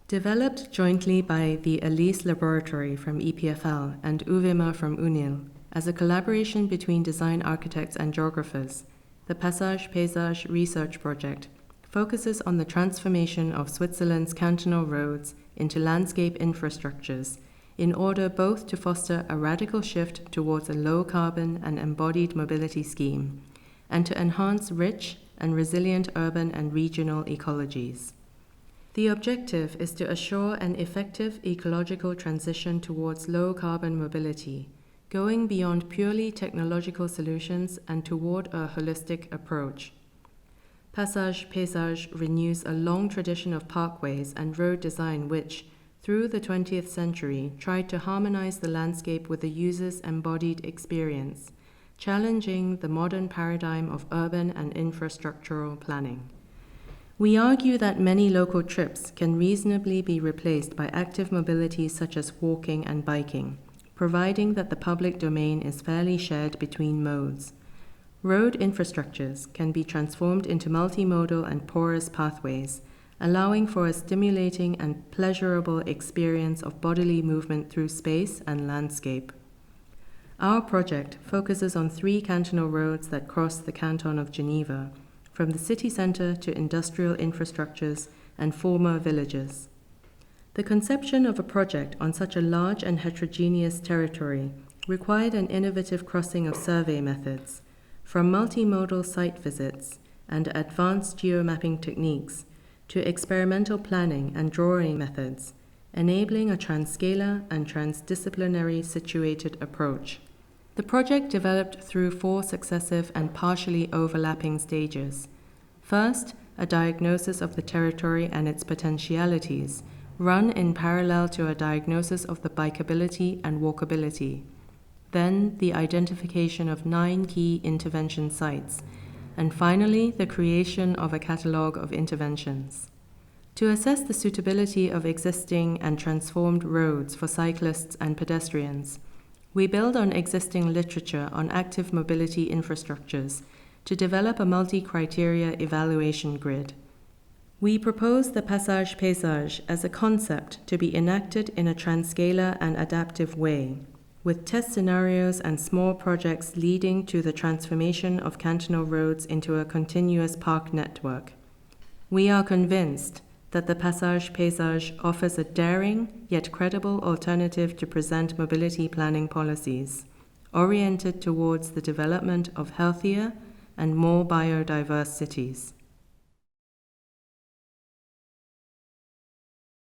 Developed jointly by the Elise Laboratory from EPFL and Uvema from UNIL as a collaboration between design architects and geographers, the paysage research project focuses on the transformation of Switzerland's cantonal roads into landscape infrastructures in order both to foster a radical shift towards a low-carbon and embodied mobility scheme and to enhance rich and resilient urban and regional ecologies. The objective is to assure an effective ecological transition towards low-carbon mobility, going beyond purely technological solutions and toward a holistic approach. Paysage renews a long tradition of parkways and road design which, through the 20th century, tried to harmonize the landscape with the user's embodied experience, challenging the modern paradigm of urban and infrastructural planning. We argue that many local trips can reasonably be replaced by active mobility such as walking and biking, providing that the public domain is fairly shared between modes. Road infrastructures can be transformed into multimodal and porous pathways, allowing for a stimulating and pleasurable experience of bodily movement through space and landscape. Our project focuses on 3 cantonal roads that cross the canton of Geneva, from the city centre to industrial infrastructures and former villages. The conception of a project on such a large and heterogeneous territory required an innovative crossing of survey methods, from multimodal site visits and advanced geomapping techniques to experimental planning and drawing methods, enabling a transscalar and transdisciplinary situated approach. The project developed through 4 successive and partially overlapping stages. First, a diagnosis of the territory and its potentialities, run in parallel to a diagnosis of the bikeability and walkability. Then, the identification of 9 key intervention sites, and finally, the creation of a catalogue of interventions. To assess the suitability of existing and transformed roads for cyclists and pedestrians, we build on existing literature on active mobility infrastructures to develop a multi-criteria evaluation grid. We propose the paysage as a concept to be enacted in a transscalar and adaptive way, with test scenarios and small projects leading to the transformation of cantonal roads into a continuous park network. We are convinced that the paysage offers a daring yet credible alternative to present mobility planning policies, oriented towards the development of healthier and more biodiverse cities.